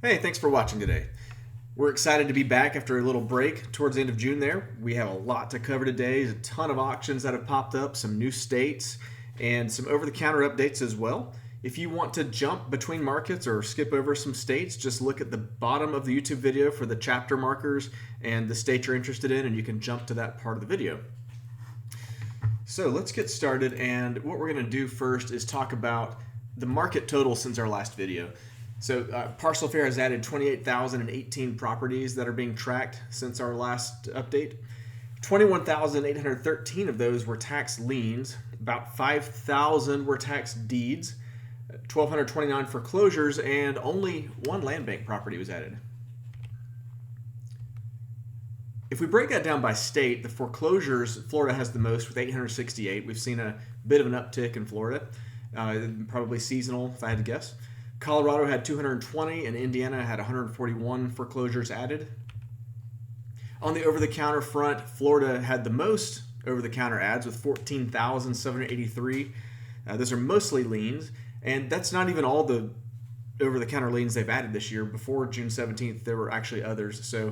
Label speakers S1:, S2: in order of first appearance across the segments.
S1: Hey, thanks for watching today. We're excited to be back after a little break towards the end of June there. We have a lot to cover today. There's a ton of auctions that have popped up, some new states, and some over-the-counter updates as well. If you want to jump between markets or skip over some states, just look at the bottom of the YouTube video for the chapter markers and the state you're interested in, and you can jump to that part of the video. So let's get started, and what we're going to do first is talk about the market total since our last video. So Parcel Fair has added 28,018 properties that are being tracked since our last update. 21,813 of those were tax liens, about 5,000 were tax deeds, 1,229 foreclosures, and only one land bank property was added. If we break that down by state, the foreclosures, Florida has the most with 868. We've seen a bit of an uptick in Florida, probably seasonal if I had to guess. Colorado had 220 and Indiana had 141 foreclosures added. On the over-the-counter front, Florida had the most over-the-counter ads with 14,783. Those are mostly liens, and that's not even all the over-the-counter liens they've added this year. Before June 17th, there were actually others, so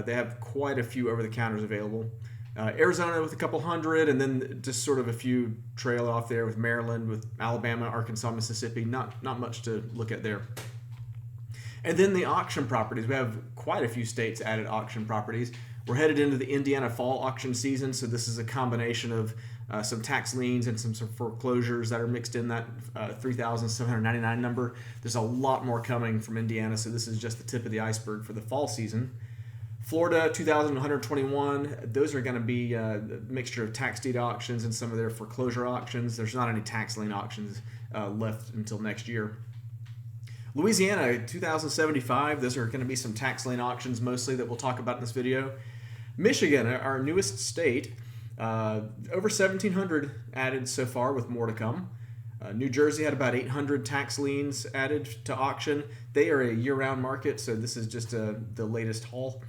S1: they have quite a few over-the-counters available. Arizona with a couple hundred, and then just sort of a few trail off there with Maryland, with Alabama, Arkansas, Mississippi. Not much to look at there. And then the auction properties. We have quite a few states added auction properties. We're headed into the Indiana fall auction season, so this is a combination of some tax liens and some foreclosures that are mixed in that 3,799 number. There's a lot more coming from Indiana, so this is just the tip of the iceberg for the fall season. Florida, 2,121. Those are going to be a mixture of tax deed auctions and some of their foreclosure auctions. There's not any tax lien auctions left until next year. Louisiana, 2,075. Those are going to be some tax lien auctions mostly that we'll talk about in this video. Michigan, our newest state, over 1,700 added so far with more to come. New Jersey had about 800 tax liens added to auction. They are a year-round market, so this is just the latest haul.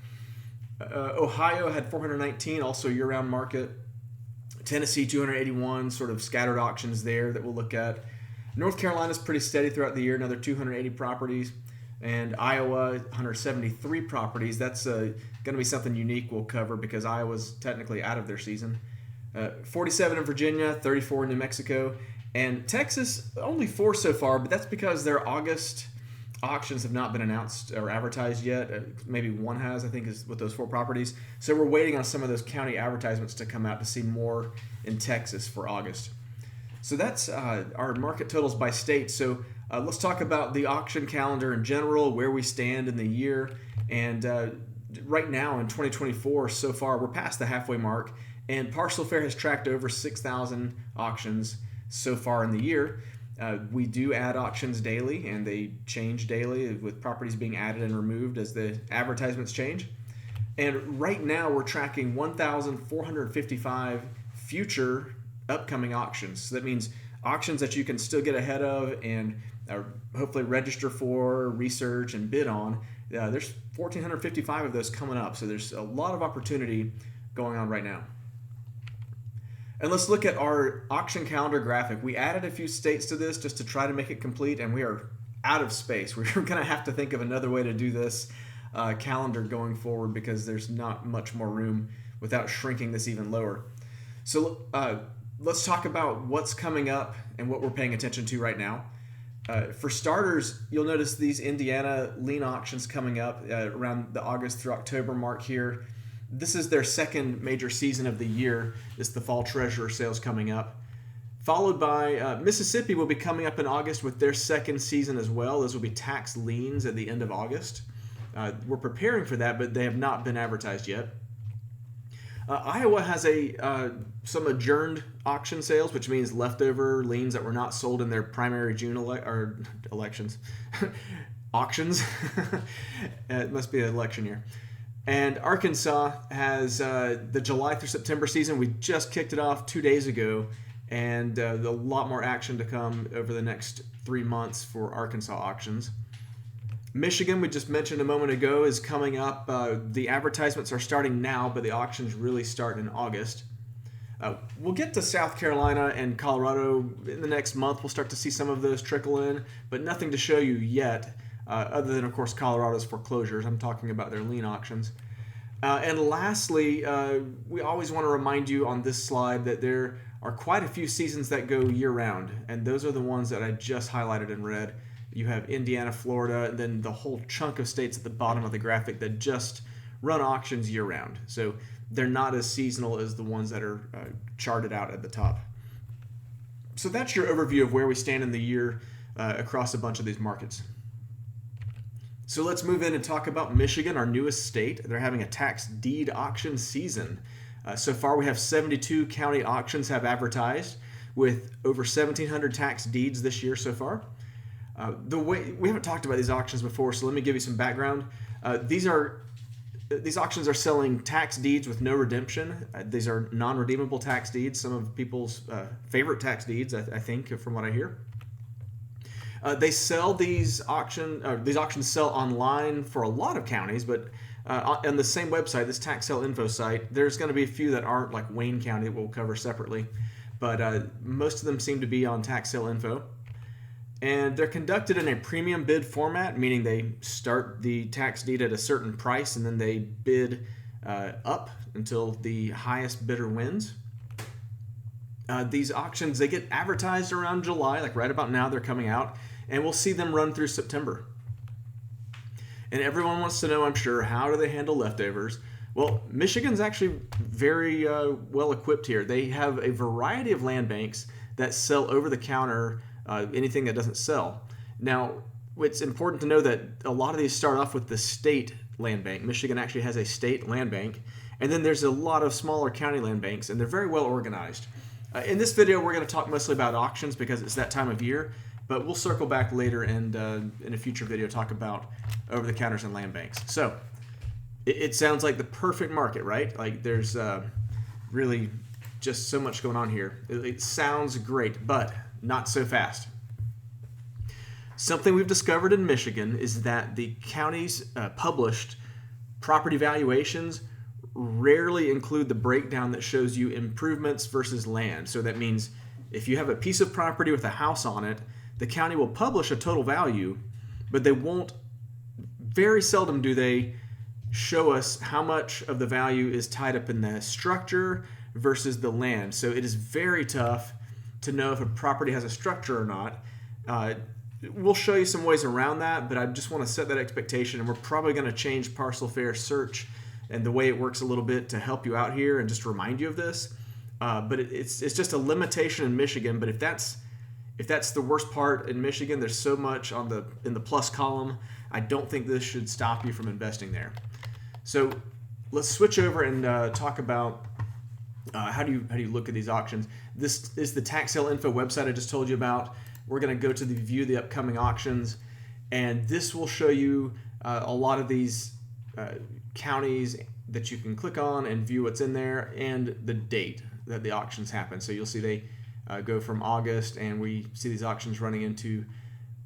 S1: Ohio had 419, also year-round market. Tennessee 281, sort of scattered auctions there that we'll look at. North Carolina's pretty steady throughout the year, another 280 properties. And Iowa, 173 properties. That's going to be something unique we'll cover because Iowa's technically out of their season. 47 in Virginia, 34 in New Mexico. And Texas, only 4 so far, but that's because their August auctions have not been announced or advertised yet. Maybe one has, I think, is with those 4 properties. So we're waiting on some of those county advertisements to come out to see more in Texas for August. So that's our market totals by state. So let's talk about the auction calendar in general, where we stand in the year. And right now in 2024, so far, we're past the halfway mark. And Parcel Fair has tracked over 6,000 auctions so far in the year. We do add auctions daily, and they change daily with properties being added and removed as the advertisements change. And right now we're tracking 1,455 future upcoming auctions. So that means auctions that you can still get ahead of and hopefully register for, research, and bid on. There's 1,455 of those coming up, so there's a lot of opportunity going on right now. And let's look at our auction calendar graphic. We added a few states to this just to try to make it complete, and we are out of space. We're going to have to think of another way to do this calendar going forward because there's not much more room without shrinking this even lower. So let's talk about what's coming up and what we're paying attention to right now. For starters, you'll notice these Indiana lien auctions coming up around the August through October mark here. This is their second major season of the year. It's the fall treasurer sales coming up. Followed by Mississippi will be coming up in August with their second season as well. Those will be tax liens at the end of August. We're preparing for that, but they have not been advertised yet. Iowa has some adjourned auction sales, which means leftover liens that were not sold in their primary June elections. Auctions. It must be an election year. And Arkansas has the July through September season. We just kicked it off 2 days ago, and a lot more action to come over the next 3 months for Arkansas auctions. Michigan, we just mentioned a moment ago, is coming up. The advertisements are starting now, but the auctions really start in August. We'll get to South Carolina and Colorado in the next month. We'll start to see some of those trickle in, but nothing to show you yet. other than, of course, Colorado's foreclosures. I'm talking about their lien auctions. And lastly, we always want to remind you on this slide that there are quite a few seasons that go year-round, and those are the ones that I just highlighted in red. You have Indiana, Florida, and then the whole chunk of states at the bottom of the graphic that just run auctions year-round. So they're not as seasonal as the ones that are charted out at the top. So that's your overview of where we stand in the year across a bunch of these markets. So let's move in and talk about Michigan, our newest state. They're having a tax deed auction season. So far, we have 72 county auctions have advertised with over 1,700 tax deeds this year so far. We haven't talked about these auctions before, so let me give you some background. These auctions are selling tax deeds with no redemption. These are non-redeemable tax deeds, some of people's favorite tax deeds, I think, from what I hear. They sell these auctions sell online for a lot of counties, but on the same website, this tax sale info site, there's going to be a few that aren't, like Wayne County, that we'll cover separately, but most of them seem to be on tax sale info. And they're conducted in a premium bid format, meaning they start the tax deed at a certain price and then they bid up until the highest bidder wins. These auctions, they get advertised around July, like right about now they're coming out, and we'll see them run through September. And everyone wants to know, I'm sure, how do they handle leftovers? Well, Michigan's actually very well equipped here. They have a variety of land banks that sell over the counter anything that doesn't sell. Now, it's important to know that a lot of these start off with the state land bank. Michigan actually has a state land bank, and then there's a lot of smaller county land banks, and they're very well organized. In this video, we're going to talk mostly about auctions because it's that time of year, but we'll circle back later and in a future video talk about over-the-counters and land banks. So it sounds like the perfect market, right? Like there's really just so much going on here. It sounds great, but not so fast. Something we've discovered in Michigan is that the county's published property valuations rarely include the breakdown that shows you improvements versus land. So that means if you have a piece of property with a house on it, the county will publish a total value, but they won't, very seldom do they show us how much of the value is tied up in the structure versus the land. So it is very tough to know if a property has a structure or not. We'll show you some ways around that, but I just want to set that expectation, and we're probably going to change parcel fair search and the way it works a little bit to help you out here and just remind you of this. But it's just a limitation in Michigan. But if that's the worst part in Michigan, there's so much in the plus column. I don't think this should stop you from investing there. So let's switch over and talk about how do you look at these auctions. This is the tax sale info website I just told you about. We're going to go to view the upcoming auctions, and this will show you a lot of these counties that you can click on and view what's in there and the date that the auctions happen. So you'll see they go from August, and we see these auctions running into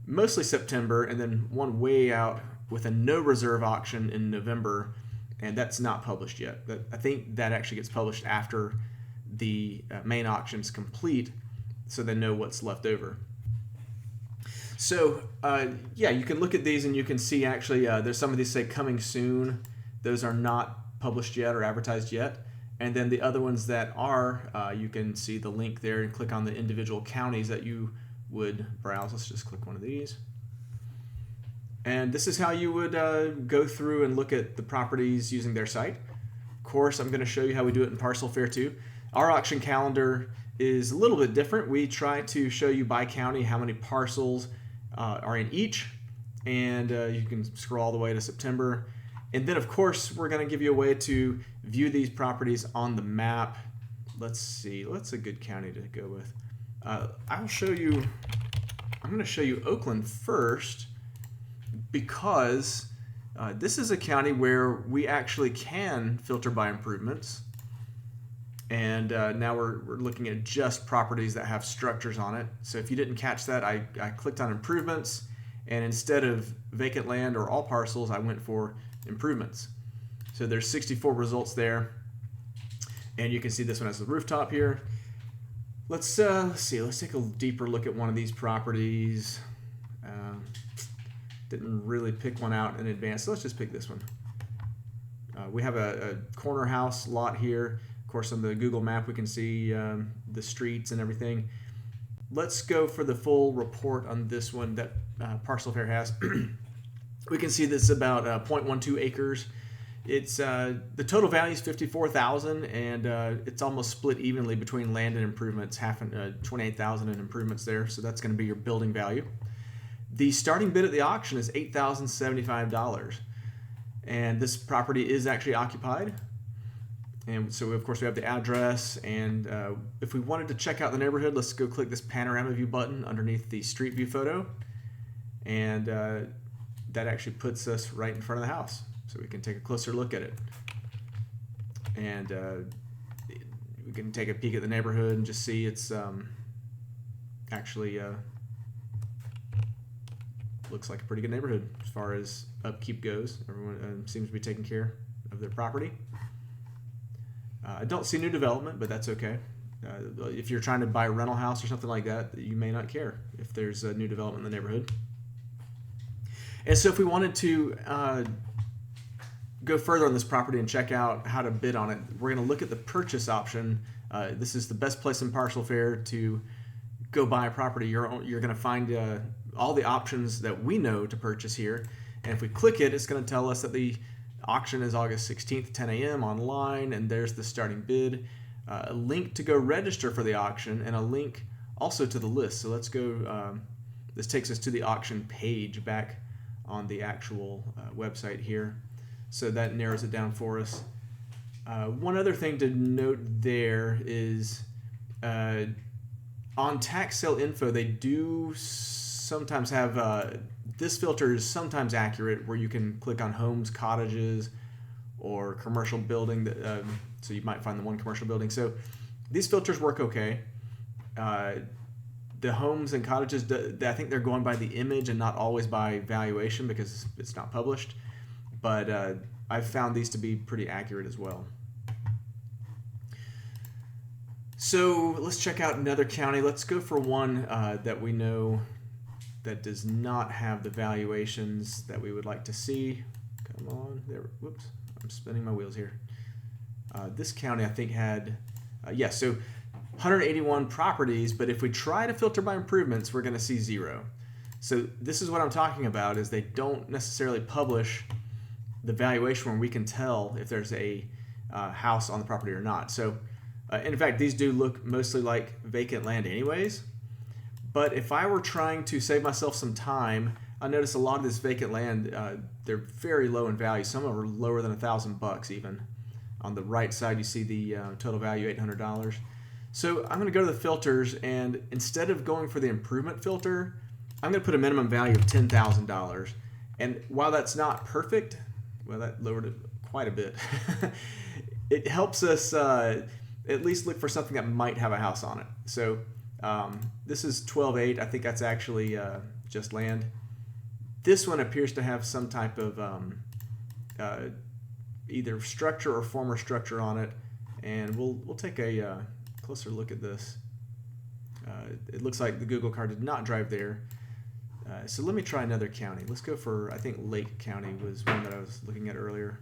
S1: mostly September, and then one way out with a no reserve auction in November, and that's not published yet. I think that actually gets published after the main auction's complete, so they know what's left over. So yeah, you can look at these and you can see actually there's some of these say coming soon. Those are not published yet or advertised yet. And then the other ones that are, you can see the link there and click on the individual counties that you would browse. Let's just click one of these. And this is how you would go through and look at the properties using their site. Of course, I'm going to show you how we do it in Parcel Fair too. Our auction calendar is a little bit different. We try to show you by county how many parcels are in each, and you can scroll all the way to September. And then, of course, we're going to give you a way to view these properties on the map. Let's see, what's a good county to go with? I'm going to show you Oakland first, because this is a county where we actually can filter by improvements. And now we're looking at just properties that have structures on it. So if you didn't catch that, I clicked on improvements, and instead of vacant land or all parcels, I went for improvements. So there's 64 results there, and you can see this one has the rooftop here. Let's see. Let's take a deeper look at one of these properties. Didn't really pick one out in advance, so let's just pick this one. We have a corner house lot here. Of course, on the Google map, we can see the streets and everything. Let's go for the full report on this one that Parcel Fair has. We can see this is about 0.12 acres. It's the total value is $54,000, and it's almost split evenly between land and improvements. Half $28,000 in improvements there, so that's going to be your building value. The starting bid at the auction is $8,075, and this property is actually occupied. And so, of course, we have the address, and if we wanted to check out the neighborhood, let's go click this panorama view button underneath the street view photo, and that actually puts us right in front of the house, so we can take a closer look at it. And we can take a peek at the neighborhood and just see it's actually looks like a pretty good neighborhood as far as upkeep goes. Everyone seems to be taking care of their property. I don't see new development, but that's okay. If you're trying to buy a rental house or something like that, you may not care if there's a new development in the neighborhood. And so if we wanted to go further on this property and check out how to bid on it, we're going to look at the purchase option. This is the best place in Parcel Fair to go buy a property. You're going to find all the options that we know to purchase here. And if we click it, it's going to tell us that the auction is August 16th, 10 a.m. online, and there's the starting bid, a link to go register for the auction, and a link also to the list. So let's go, this takes us to the auction page back on the actual website here. So that narrows it down for us. One other thing to note there is on tax sale info, they do sometimes have this filter is sometimes accurate, where you can click on homes, cottages, or commercial building. So you might find the one commercial building. So these filters work okay. The homes and cottages, I think they're going by the image and not always by valuation because it's not published. But I've found these to be pretty accurate as well. So let's check out another county. Let's go for one that we know that does not have the valuations that we would like to see. Come on, there. Whoops, I'm spinning my wheels here. This county, I think, had, so 181 properties, but if we try to filter by improvements, we're going to see 0. So this is what I'm talking about, is they don't necessarily publish the valuation where we can tell if there's a house on the property or not. So, in fact, these do look mostly like vacant land anyways. But if I were trying to save myself some time, I notice a lot of this vacant land, they're very low in value. Some are lower than $1,000 even. On the right side, you see the total value, $800. So I'm going to go to the filters, and instead of going for the improvement filter, I'm going to put a minimum value of $10,000. And while that's not perfect, well, that lowered it quite a bit. It helps us at least look for something that might have a house on it. So this is 12.8. I think that's actually just land. This one appears to have some type of either structure or former structure on it, and we'll take a closer look at this. It looks like the Google car did not drive there. So let me try another county. Let's go for, I think Lake County was one that I was looking at earlier.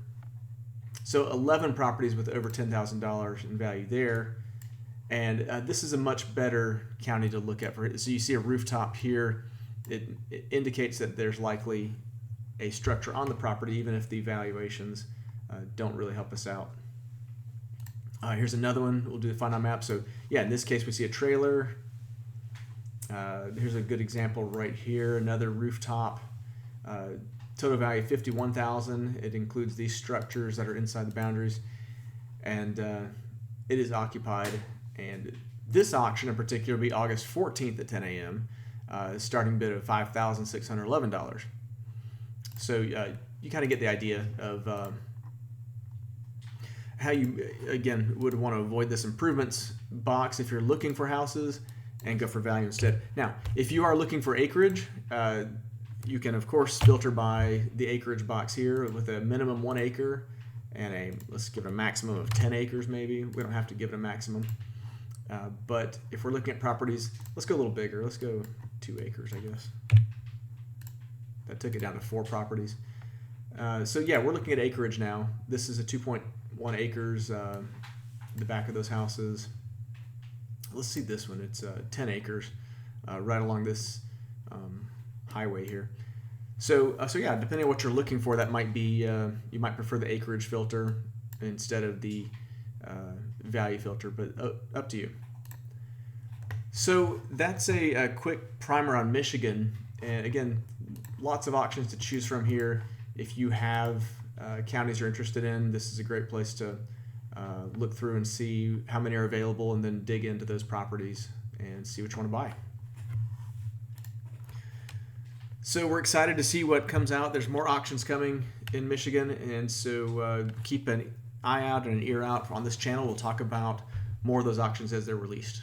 S1: So 11 properties with over $10,000 in value there. And this is a much better county to look at. So you see a rooftop here. It indicates that there's likely a structure on the property, even if the valuations don't really help us out. Here's another one. We'll do the Find On Map. So yeah, in this case, we see a trailer. Here's a good example right here. Another rooftop. Total value $51,000. It includes these structures that are inside the boundaries, and it is occupied. And this auction in particular will be August 14th at 10 a.m. Starting bid of $5,611. So you kind of get the idea of how you, again, would want to avoid this improvements box if you're looking for houses and go for value instead. Now, if you are looking for acreage, you can, of course, filter by the acreage box here with a minimum 1 acre and let's give it a maximum of 10 acres maybe. We don't have to give it a maximum. But if we're looking at properties, let's go a little bigger. Let's go 2 acres, I guess. I took it down to 4 properties. So yeah, we're looking at acreage now. This is a 2.1 acres, the back of those houses. Let's see this one. It's 10 acres right along this highway here. So yeah, depending on what you're looking for, that might be, you might prefer the acreage filter instead of the value filter, but up to you. So that's a quick primer on Michigan. And again, lots of auctions to choose from here. If you have counties you're interested in, this is a great place to look through and see how many are available, and then dig into those properties and see what you want to buy. So we're excited to see what comes out. There's more auctions coming in Michigan, and so keep an eye out and an ear out on this channel. We'll talk about more of those auctions as they're released.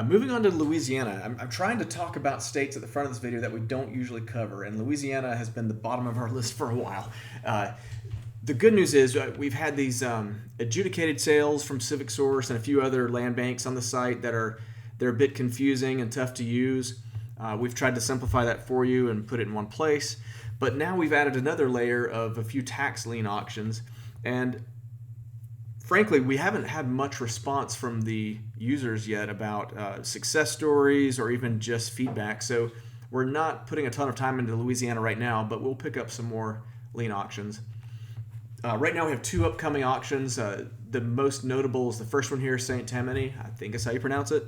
S1: Moving on to Louisiana, I'm trying to talk about states at the front of this video that we don't usually cover, and Louisiana has been the bottom of our list for a while. The good news is we've had these adjudicated sales from Civic Source and a few other land banks on the site they're a bit confusing and tough to use. We've tried to simplify that for you and put it in one place, but now we've added another layer of a few tax lien auctions, and frankly, we haven't had much response from the users yet about success stories or even just feedback. So we're not putting a ton of time into Louisiana right now, but we'll pick up some more lien auctions. Right now we have 2 upcoming auctions. The most notable is the first one here, St. Tammany. I think that's how you pronounce it.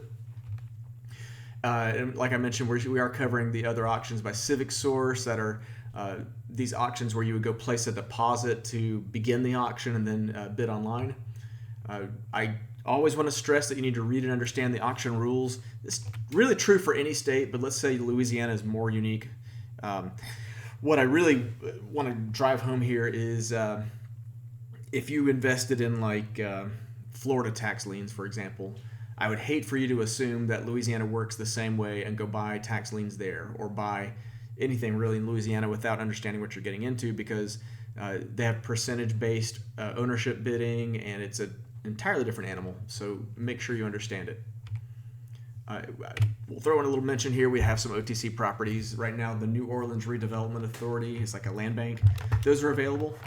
S1: And like I mentioned, we are covering the other auctions by Civic Source that are these auctions where you would go place a deposit to begin the auction and then bid online. I always want to stress that you need to read and understand the auction rules. It's really true for any state, but let's say Louisiana is more unique. What I really want to drive home here is if you invested in like Florida tax liens, for example, I would hate for you to assume that Louisiana works the same way and go buy tax liens there or buy anything really in Louisiana without understanding what you're getting into, because they have percentage-based ownership bidding, and it's an entirely different animal. So make sure you understand it. We'll throw in a little mention here. We have some OTC properties right now. The New Orleans Redevelopment Authority is like a land bank. Those are available.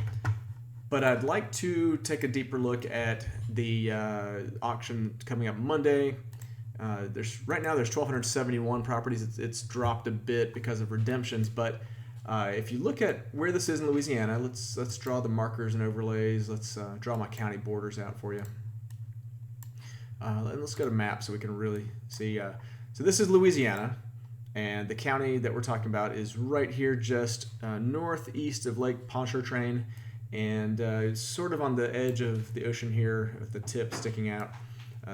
S1: But I'd like to take a deeper look at the auction coming up Monday. Right now there's 1,271 properties. It's dropped a bit because of redemptions, but if you look at where this is in Louisiana, let's draw the markers and overlays. Let's draw my county borders out for you. And let's go to map so we can really see. So this is Louisiana, and the county that we're talking about is right here, just northeast of Lake Pontchartrain, and it's sort of on the edge of the ocean here with the tip sticking out.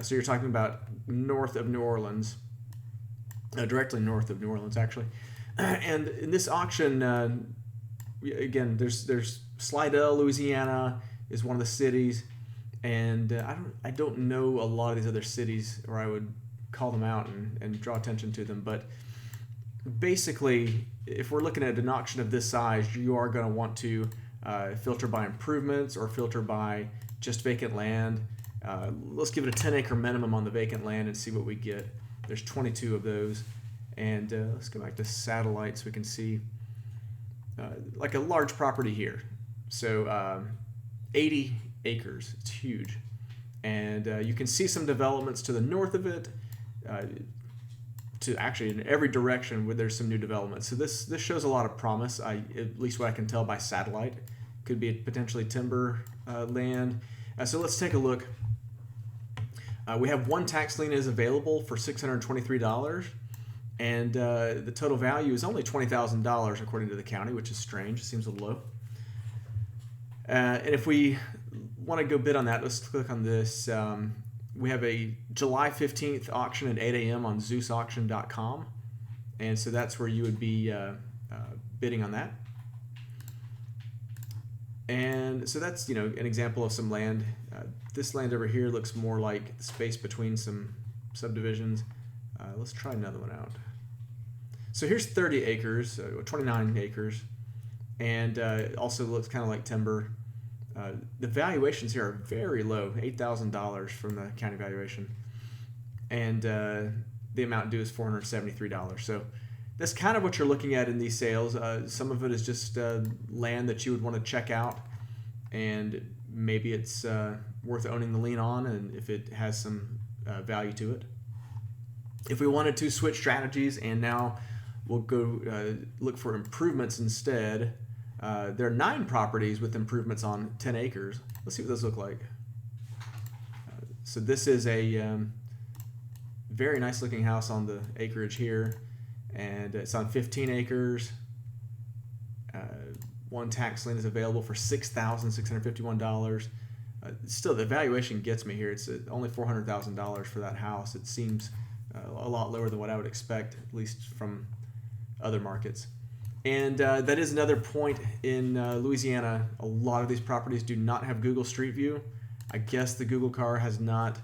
S1: So you're talking about north of New Orleans, directly north of New Orleans, actually. And in this auction, again, there's Slidell, Louisiana is one of the cities, and I don't know a lot of these other cities, or I would call them out and draw attention to them. But basically, if we're looking at an auction of this size, you are going to want to filter by improvements or filter by just vacant land. Let's give it a 10-acre minimum on the vacant land and see what we get. There's 22 of those. And let's go back to satellite so we can see like a large property here. So 80 acres, it's huge. And you can see some developments to the north of it, to actually in every direction where there's some new development. So this shows a lot of promise, at least what I can tell by satellite. Could be potentially timber land. So let's take a look. We have one tax lien is available for $623. And the total value is only $20,000 according to the county, which is strange. It seems a little low. And if we want to go bid on that, let's click on this. We have a July 15th auction at 8 a.m. on ZeusAuction.com. And so that's where you would be bidding on that. And so that's, an example of some land. This land over here looks more like the space between some subdivisions. Let's try another one out. So here's 30 acres, 29 acres, and it also looks kind of like timber. The valuations here are very low, $8,000 from the county valuation. And the amount due is $473. So that's kind of what you're looking at in these sales. Some of it is just land that you would want to check out, and maybe it's worth owning the lien on, and if it has some value to it. If we wanted to switch strategies, and now we'll go look for improvements instead. There are 9 properties with improvements on 10 acres. Let's see what those look like. So this is a very nice looking house on the acreage here, and it's on 15 acres. One tax lien is available for $6,651. Still, the valuation gets me here. It's only $400,000 for that house. It seems a lot lower than what I would expect, at least from other markets. And that is another point in Louisiana. A lot of these properties do not have Google Street View. I guess the Google car has not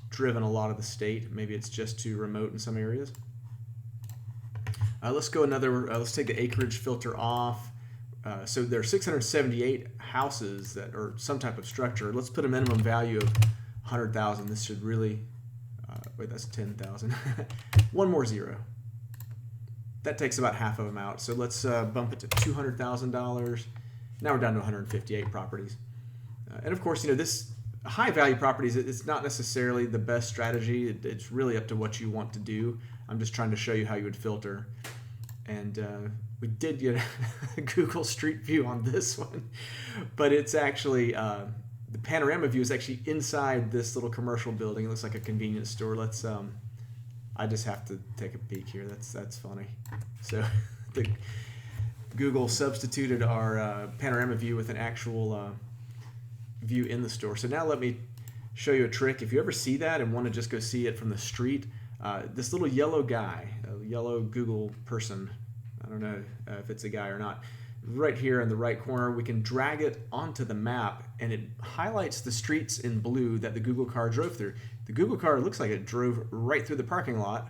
S1: driven a lot of the state. Maybe it's just too remote in some areas. Let's go let's take the acreage filter off. So there are 678 houses that are some type of structure. Let's put a minimum value of 100,000. This should really, wait, that's 10,000. One more zero. That takes about half of them out. So let's bump it to $200,000. Now we're down to 158 properties. And of course, this high value properties, it's not necessarily the best strategy. It's really up to what you want to do. I'm just trying to show you how you would filter. And we did get a Google Street View on this one, but it's actually, the panorama view is actually inside this little commercial building. It looks like a convenience store. Let's, I just have to take a peek here. That's funny. So the Google substituted our panorama view with an actual view in the store. So now let me show you a trick. If you ever see that and want to just go see it from the street, this little yellow guy, a yellow Google person, I don't know if it's a guy or not, right here in the right corner, we can drag it onto the map, and it highlights the streets in blue that the Google car drove through. The Google car looks like it drove right through the parking lot,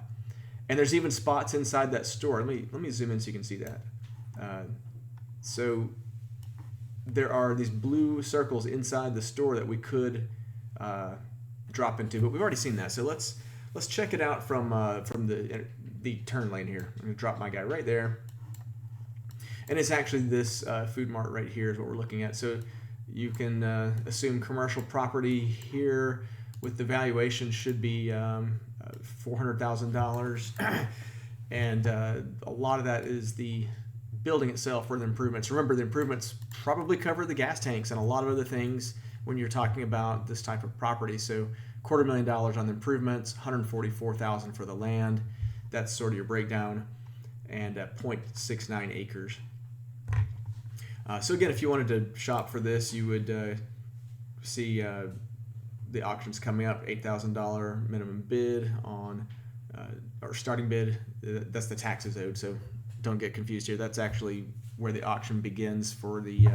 S1: and there's even spots inside that store. Let me zoom in so you can see that. So there are these blue circles inside the store that we could drop into, but we've already seen that. So let's check it out from the turn lane here. I'm going to drop my guy right there. And it's actually this food mart right here is what we're looking at. So you can assume commercial property here with the valuation should be $400,000. And a lot of that is the building itself or the improvements. Remember, the improvements probably cover the gas tanks and a lot of other things when you're talking about this type of property. So $250,000 on the improvements, $144,000 for the land. That's sort of your breakdown, and 0.69 acres. So again, if you wanted to shop for this, you would see the auctions coming up. $8,000 minimum bid on, or starting bid. That's the taxes owed. So don't get confused here. That's actually where the auction begins for the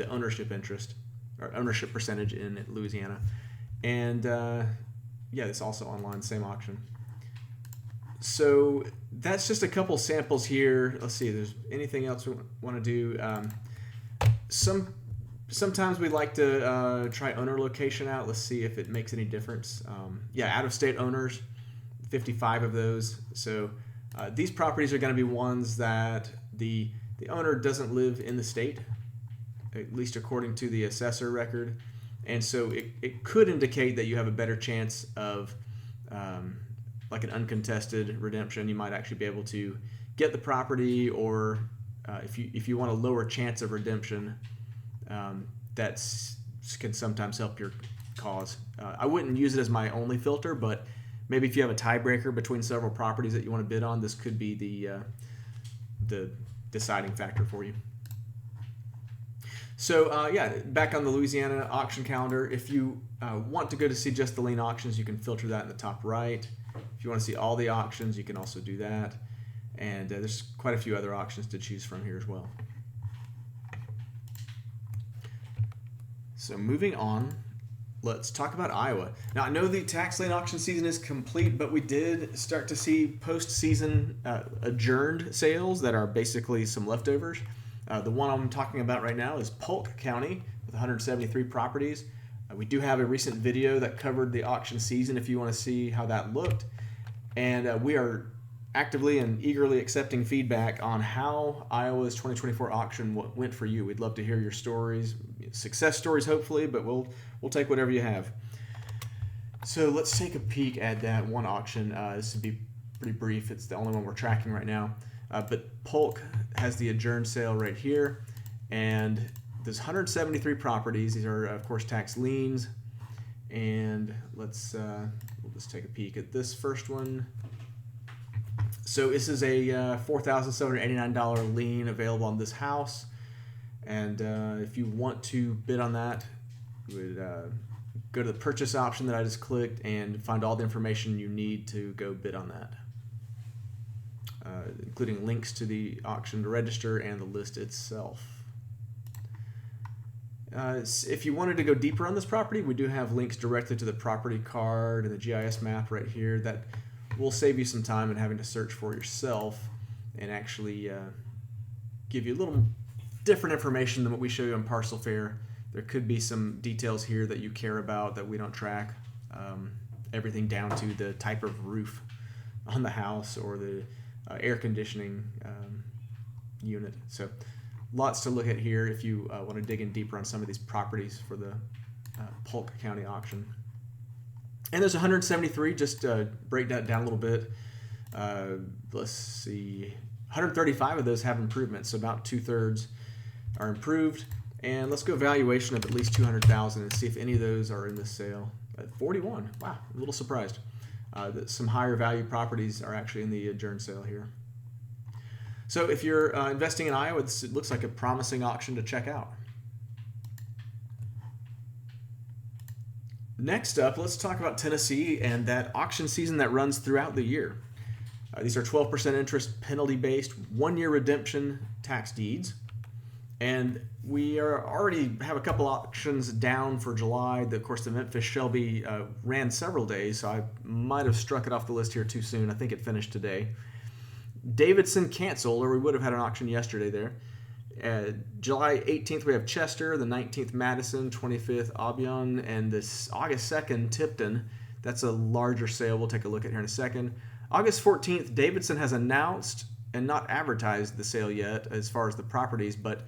S1: ownership interest or ownership percentage in Louisiana. And yeah, it's also online, same auction. So that's just a couple samples here. Let's see if there's anything else we want to do. Sometimes we like to try owner location out. Let's see if it makes any difference. Yeah, out-of-state owners, 55 of those. So these properties are going to be ones that the owner doesn't live in the state, at least according to the assessor record. And so it could indicate that you have a better chance of like an uncontested redemption. You might actually be able to get the property, or if you want a lower chance of redemption, that can sometimes help your cause. I wouldn't use it as my only filter, but maybe if you have a tiebreaker between several properties that you want to bid on, this could be the deciding factor for you. So yeah, back on the Louisiana auction calendar, if you want to go to see just the lien auctions, you can filter that in the top right. If you want to see all the auctions, you can also do that. And there's quite a few other auctions to choose from here as well. So moving on, let's talk about Iowa. Now, I know the tax lien auction season is complete, but we did start to see post-season adjourned sales that are basically some leftovers. The one I'm talking about right now is Polk County with 173 properties. We do have a recent video that covered the auction season if you want to see how that looked. And we are actively and eagerly accepting feedback on how Iowa's 2024 auction went for you. We'd love to hear your stories, success stories hopefully, but we'll take whatever you have. So let's take a peek at that one auction. This would be pretty brief. It's the only one we're tracking right now. But Polk has the adjourned sale right here, and there's 173 properties. These are, of course, tax liens. And we'll just take a peek at this first one. So this is a $4,789 lien available on this house, and if you want to bid on that, you would go to the purchase option that I just clicked and find all the information you need to go bid on that, including links to the auction to register and the list itself. If you wanted to go deeper on this property, we do have links directly to the property card and the GIS map right here that will save you some time in having to search for yourself and actually give you a little different information than what we show you on Parcel Fair. There could be some details here that you care about that we don't track. Everything down to the type of roof on the house or the air conditioning unit. So lots to look at here if you want to dig in deeper on some of these properties for the Polk County auction. And there's 173, just break that down a little bit. Let's see, 135 of those have improvements, so about 2/3 are improved. And let's go valuation of at least $200,000 and see if any of those are in this sale. 41, wow, a little surprised. That some higher value properties are actually in the adjourned sale here. So if you're investing in Iowa, it looks like a promising auction to check out. Next up, let's talk about Tennessee and that auction season that runs throughout the year. These are 12% interest, penalty-based, 1-year redemption tax deeds. And we already have a couple auctions down for July. Of course, the Memphis Shelby ran several days, so I might have struck it off the list here too soon. I think it finished today. Davidson canceled, or we would have had an auction yesterday there. July 18th, we have Chester, the 19th, Madison, 25th, Albion, and this August 2nd, Tipton. That's a larger sale we'll take a look at here in a second. August 14th, Davidson has announced and not advertised the sale yet as far as the properties, but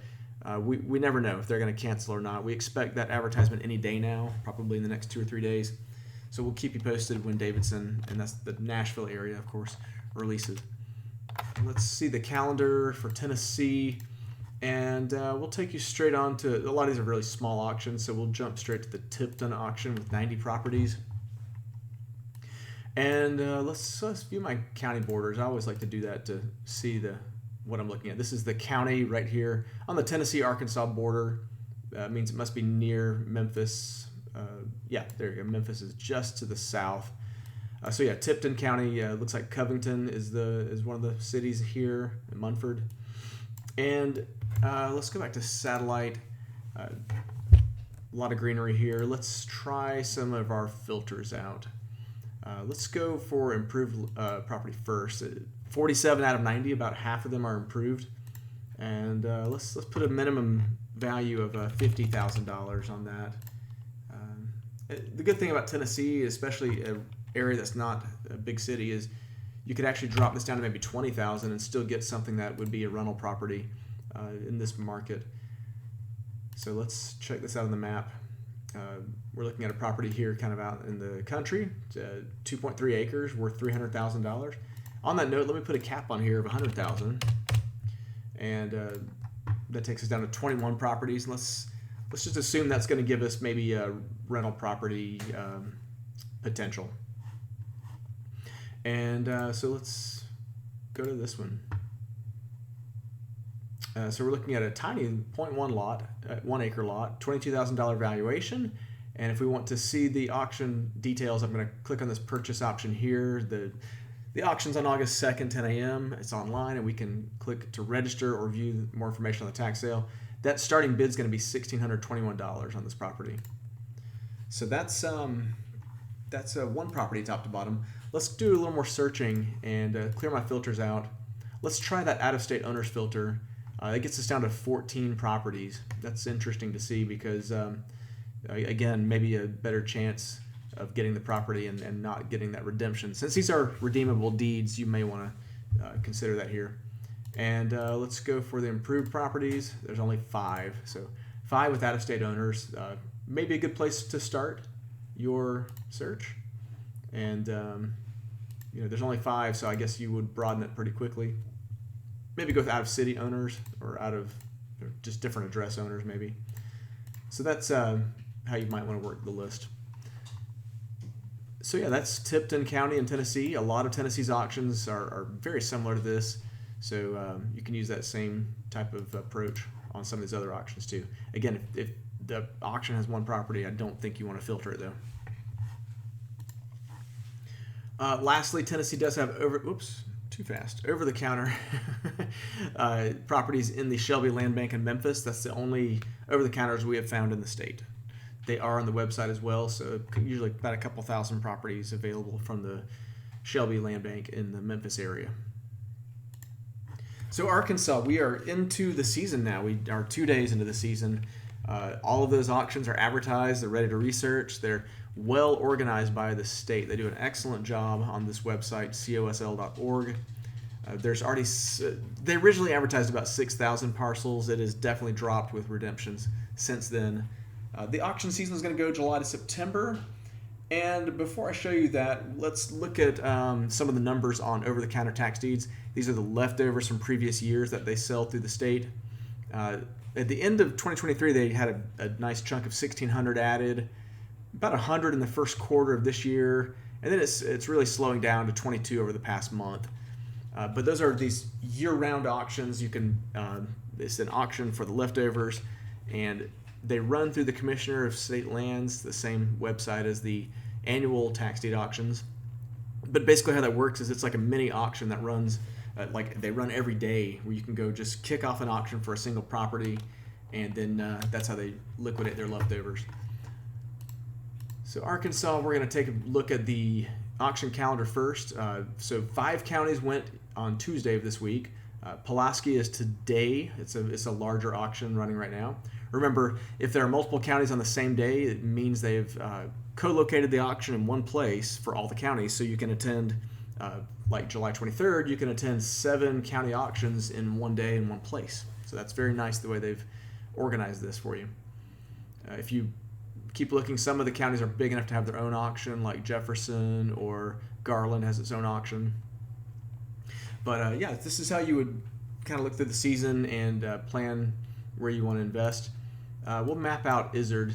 S1: we never know if they're going to cancel or not. We expect that advertisement any day now, probably in the next 2 or 3 days. So we'll keep you posted when Davidson, and that's the Nashville area, of course, releases. Let's see the calendar for Tennessee. And we'll take you straight on to, a lot of these are really small auctions, so we'll jump straight to the Tipton auction with 90 properties. And let's view my county borders. I always like to do that to see what I'm looking at. This is the county right here on the Tennessee-Arkansas border. Means it must be near Memphis. Yeah, there you go. Memphis is just to the south. So yeah, Tipton County looks like Covington is one of the cities here, in Munford. And let's go back to satellite. A lot of greenery here. Let's try some of our filters out. Let's go for improved property first. 47 out of 90, about half of them are improved. And let's put a minimum value of $50,000 on that. The good thing about Tennessee, especially an area that's not a big city, is you could actually drop this down to maybe $20,000 and still get something that would be a rental property in this market. So let's check this out on the map. We're looking at a property here kind of out in the country, 2.3 acres, worth $300,000. On that note, let me put a cap on here of $100,000, and that takes us down to 21 properties. Let's just assume that's going to give us maybe a rental property potential. And so let's go to this one. So we're looking at a tiny 0.1 lot, 1 acre lot, $22,000 valuation. And if we want to see the auction details, I'm going to click on this purchase option here. The auction's on August 2nd, 10 a.m. It's online, and we can click to register or view more information on the tax sale. That starting bid's going to be $1,621 on this property. So that's one property top to bottom. Let's do a little more searching and clear my filters out. Let's try that out-of-state owners filter. It gets us down to 14 properties. That's interesting to see because, again, maybe a better chance of getting the property and not getting that redemption. Since these are redeemable deeds, you may want to consider that here. And let's go for the improved properties. There's only 5, so 5 with out-of-state owners. Maybe a good place to start your search. And there's only 5, so I guess you would broaden it pretty quickly. Maybe go with out-of-city owners or just different address owners maybe. So that's how you might want to work the list. So yeah, that's Tipton County in Tennessee. A lot of Tennessee's auctions are very similar to this. So you can use that same type of approach on some of these other auctions too. Again, if the auction has one property, I don't think you want to filter it though. Lastly, Tennessee does have over-the-counter properties in the Shelby Land Bank in Memphis. That's the only over-the-counters we have found in the state. They are on the website as well, so usually about a couple thousand properties available from the Shelby Land Bank in the Memphis area. So Arkansas, we are into the season now. We are 2 days into the season. All of those auctions are advertised. They're ready to research. They're well organized by the state. They do an excellent job on this website, cosl.org. They originally advertised about 6,000 parcels. It has definitely dropped with redemptions since then. The auction season is going to go July to September. And before I show you that, let's look at some of the numbers on over-the-counter tax deeds. These are the leftovers from previous years that they sell through the state. At the end of 2023, they had a nice chunk of 1,600 added, about 100 in the first quarter of this year, and then it's really slowing down to 22 over the past month. But those are these year-round auctions. It's an auction for the leftovers, and they run through the Commissioner of State Lands, the same website as the annual tax deed auctions. But basically how that works is it's like a mini auction that runs, they run every day, where you can go just kick off an auction for a single property, and then that's how they liquidate their leftovers. So Arkansas, we're going to take a look at the auction calendar first. So 5 counties went on Tuesday of this week. Pulaski is today. It's a larger auction running right now. Remember, if there are multiple counties on the same day, it means they've co-located the auction in one place for all the counties. So you can attend, like July 23rd, you can attend 7 county auctions in one day in one place. So that's very nice the way they've organized this for you. If you keep looking, some of the counties are big enough to have their own auction, like Jefferson or Garland has its own auction. But yeah, this is how you would kind of look through the season and plan where you want to invest. We'll map out Izard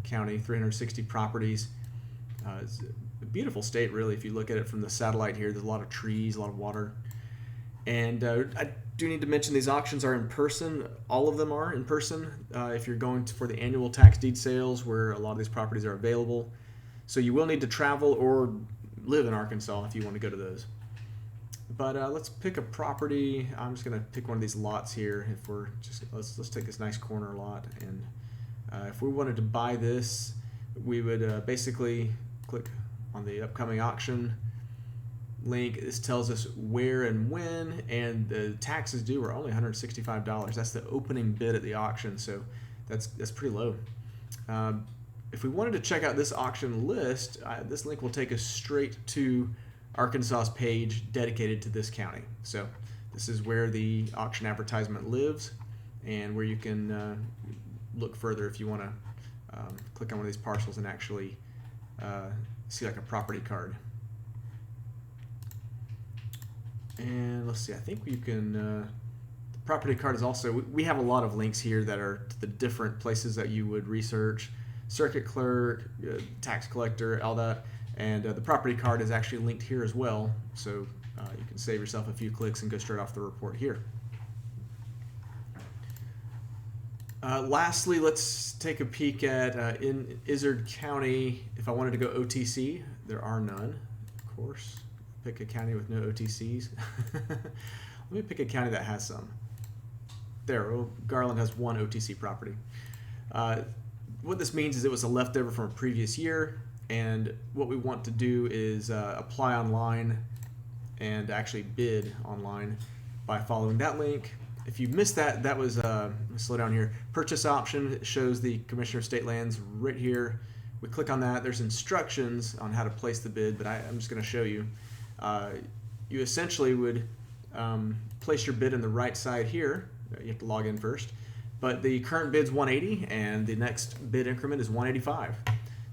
S1: County, 360 properties. It's a beautiful state, really, if you look at it from the satellite here. There's a lot of trees, a lot of water. And I do need to mention these auctions are in person. All of them are in person if you're going for the annual tax deed sales, where a lot of these properties are available. So you will need to travel or live in Arkansas if you want to go to those. But let's pick a property. I'm just going to pick one of these lots here. If we're just let's take this nice corner lot, and if we wanted to buy this, we would basically click on the upcoming auction link. This tells us where and when, and the taxes due are only $165. That's the opening bid at the auction, so that's pretty low. If we wanted to check out this auction list, this link will take us straight to Arkansas's page dedicated to this county. So this is where the auction advertisement lives, and where you can look further if you want to click on one of these parcels and actually see like a property card. And let's see, I think you can, the property card is also, we have a lot of links here that are to the different places that you would research, circuit clerk, tax collector, all that. And the property card is actually linked here as well, so you can save yourself a few clicks and go straight off the report here. Lastly, let's take a peek at in Izard County. If I wanted to go OTC, there are none, of course. Pick a county with no OTCs. Let me pick a county that has some. There, Garland has 1 OTC property. What this means is it was a leftover from a previous year. And what we want to do is apply online and actually bid online by following that link. If you missed that, that was, slow down here, purchase option. It shows the Commissioner of State Lands right here We click on that. There's instructions on how to place the bid, but I'm just going to show you. You essentially would place your bid in the right side here. You have to log in first. But the current bid's 180 and the next bid increment is 185.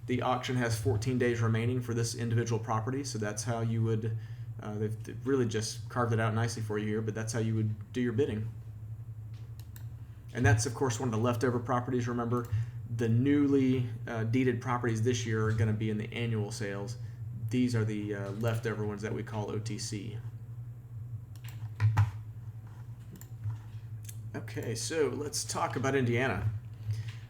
S1: The auction has 14 days remaining for this individual property, so that's how you would, they've really just carved it out nicely for you here, but that's how you would do your bidding. And that's, of course, one of the leftover properties. Remember, the newly deeded properties this year are going to be in the annual sales. These are the leftover ones that we call OTC. Okay, so let's talk about Indiana.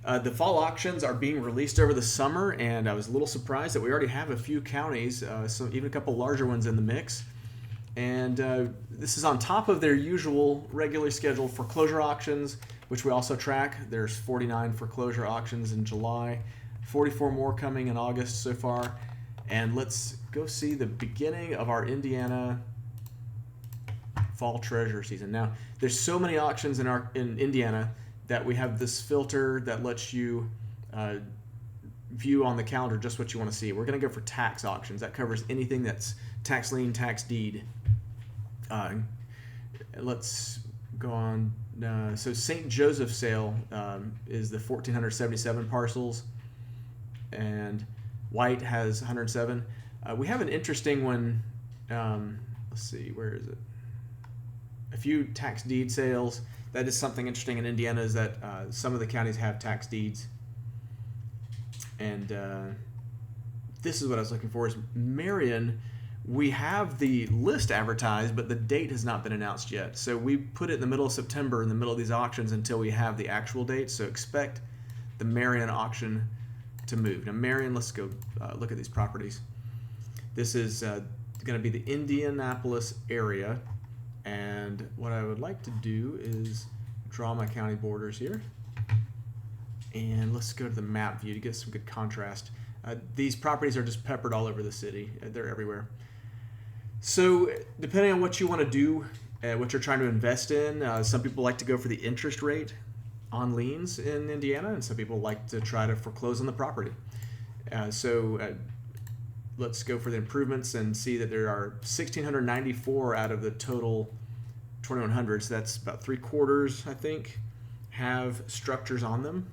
S1: The fall auctions are being released over the summer, and I was a little surprised that we already have a few counties, even a couple larger ones in the mix. And this is on top of their usual regularly scheduled foreclosure auctions, which we also track. There's 49 foreclosure auctions in July, 44 more coming in August so far. And let's go see the beginning of our Indiana fall treasure season. Now, there's so many auctions in Indiana that we have this filter that lets you view on the calendar just what you want to see. We're going to go for tax auctions. That covers anything that's tax lien, tax deed. Let's go on. So St. Joseph sale is the 1,477 parcels, and White has 107. We have an interesting one. Let's see, where is it? A few tax deed sales. That is something interesting in Indiana, is that some of the counties have tax deeds. And this is what I was looking for, is Marion. We have the list advertised, but the date has not been announced yet. So we put it in the middle of September in the middle of these auctions until we have the actual date. So expect the Marion auction to move. Now Marion, let's go look at these properties. This is going to be the Indianapolis area. And what I would like to do is draw my county borders here. And let's go to the map view to get some good contrast. These properties are just peppered all over the city. They're everywhere. So depending on what you want to do, what you're trying to invest in, some people like to go for the interest rate on liens in Indiana, and some people like to try to foreclose on the property. Let's go for the improvements and see that there are 1,694 out of the total 2,100. So that's about 3/4, I think, have structures on them.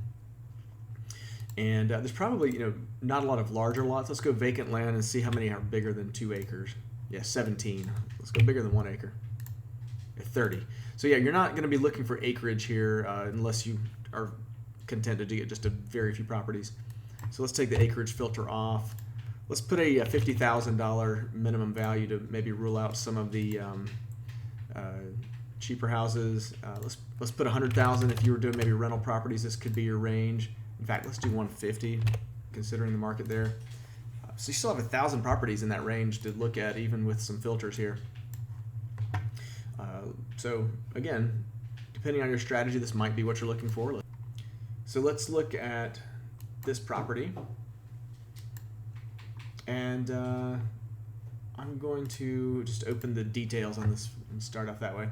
S1: And there's probably not a lot of larger lots. Let's go vacant land and see how many are bigger than 2 acres. Yeah, 17. Let's go bigger than 1 acre. 30. So yeah, you're not going to be looking for acreage here unless you are content to get just a very few properties. So let's take the acreage filter off. Let's put a $50,000 minimum value to maybe rule out some of the cheaper houses. Let's put 100,000 if you were doing maybe rental properties. This could be your range. In fact, let's do 150, considering the market there. So you still have 1,000 properties in that range to look at, even with some filters here. So again, depending on your strategy, this might be what you're looking for. So let's look at this property. And I'm going to just open the details on this and start off that way.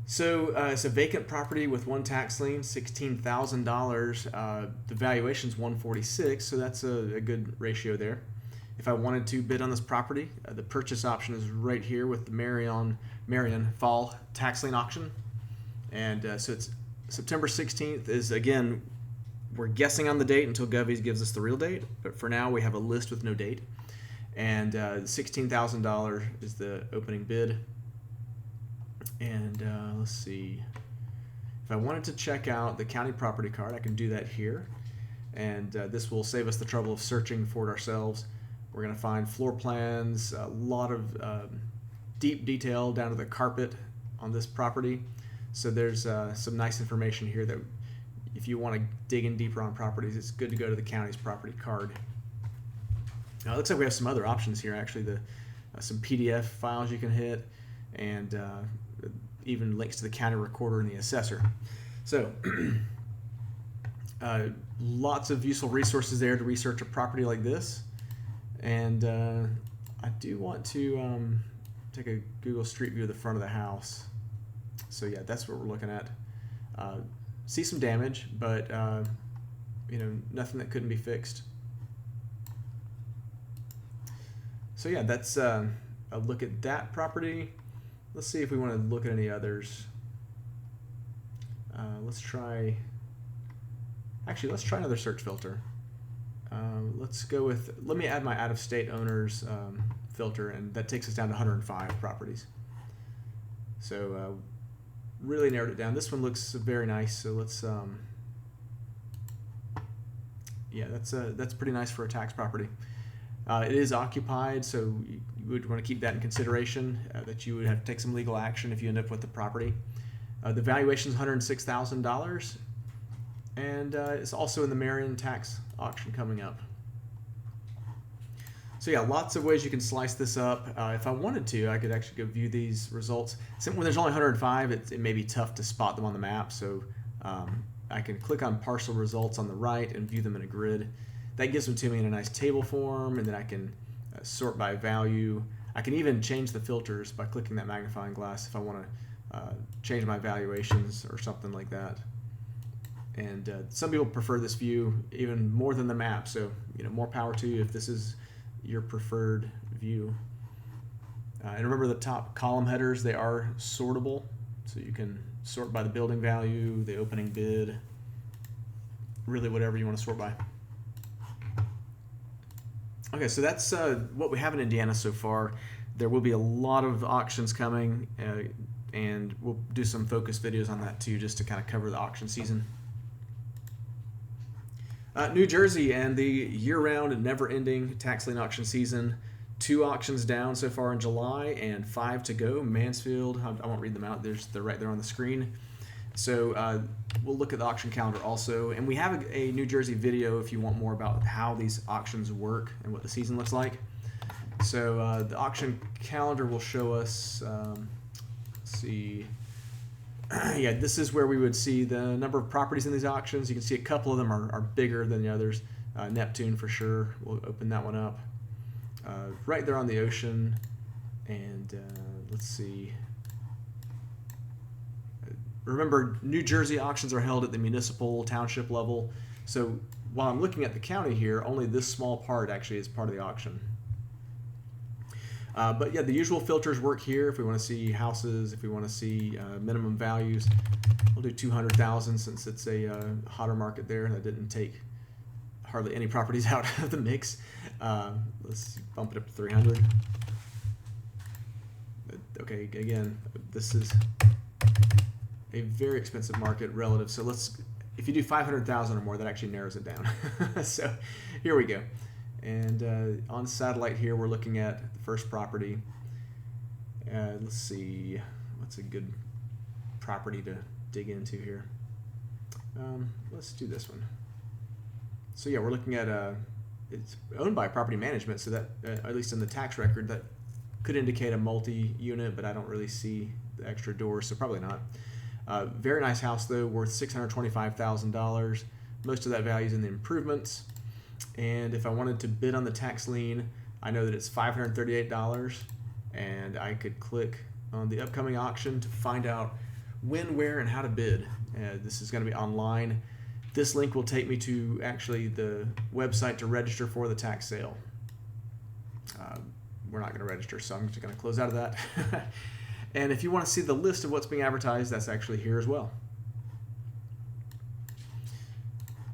S1: So it's a vacant property with 1 tax lien, $16,000. The valuation's $146,000, so that's a good ratio there. If I wanted to bid on this property, the purchase option is right here with the Marion Fall Tax Lien Auction. And so it's September 16th is, again, we're guessing on the date until Govies gives us the real date, but for now we have a list with no date. And $16,000 is the opening bid. And let's see, if I wanted to check out the county property card, I can do that here. And this will save us the trouble of searching for it ourselves. We're going to find floor plans, a lot of deep detail down to the carpet on this property. So there's some nice information here that if you want to dig in deeper on properties, it's good to go to the county's property card. Now, it looks like we have some other options here, actually, some PDF files you can hit, and even links to the county recorder and the assessor. So lots of useful resources there to research a property like this. And I do want to take a Google Street View of the front of the house. So yeah, that's what we're looking at. See some damage, but nothing that couldn't be fixed. So yeah, that's a look at that property. Let's see if we want to look at any others. Let's try another search filter. Let's go with, let me add my out-of-state owners filter, and that takes us down to 105 properties. So really narrowed it down. This one looks very nice, so let's, yeah, that's pretty nice for a tax property. It is occupied, so you would want to keep that in consideration, that you would have to take some legal action if you end up with the property. The valuation is $106,000, and it's also in the Marion tax auction coming up. So yeah, lots of ways you can slice this up. If I wanted to, I could actually go view these results. When there's only 105, it may be tough to spot them on the map, so I can click on parcel results on the right and view them in a grid. That gives them to me in a nice table form, and then I can sort by value. I can even change the filters by clicking that magnifying glass if I want to change my valuations or something like that. And some people prefer this view even more than the map, so more power to you if this is your preferred view. And remember, the top column headers, they are sortable, so you can sort by the building value, the opening bid, really whatever you want to sort by. Okay, so that's what we have in Indiana so far. There will be a lot of auctions coming, and we'll do some focus videos on that too, just to kind of cover the auction season. New Jersey and the year-round and never-ending tax lien auction season. 2 auctions down so far in July and 5 to go. Mansfield, I won't read them out. They're right there on the screen. So we'll look at the auction calendar also. And we have a New Jersey video if you want more about how these auctions work and what the season looks like. So the auction calendar will show us, let's see. Yeah, this is where we would see the number of properties in these auctions. You can see a couple of them are bigger than the others. Neptune for sure. We'll open that one up. Right there on the ocean. And let's see. Remember, New Jersey auctions are held at the municipal township level. So while I'm looking at the county here, only this small part actually is part of the auction. But yeah, the usual filters work here. If we want to see houses, if we want to see minimum values, we'll do 200,000 since it's a hotter market there. That didn't take hardly any properties out of the mix. Let's bump it up to 300. Okay, again, this is a very expensive market relative. So if you do 500,000 or more, that actually narrows it down. So here we go. And on satellite here, we're looking at the first property. Let's see, what's a good property to dig into here? Let's do this one. So yeah, we're looking at, it's owned by property management, so that, at least in the tax record, that could indicate a multi-unit, but I don't really see the extra doors, so probably not. Very nice house though, worth $625,000. Most of that value is in the improvements. And if I wanted to bid on the tax lien, I know that it's $538, and I could click on the upcoming auction to find out when, where, and how to bid. This is going to be online. This link will take me to actually the website to register for the tax sale. We're not going to register, so I'm just going to close out of that. And if you want to see the list of what's being advertised, that's actually here as well.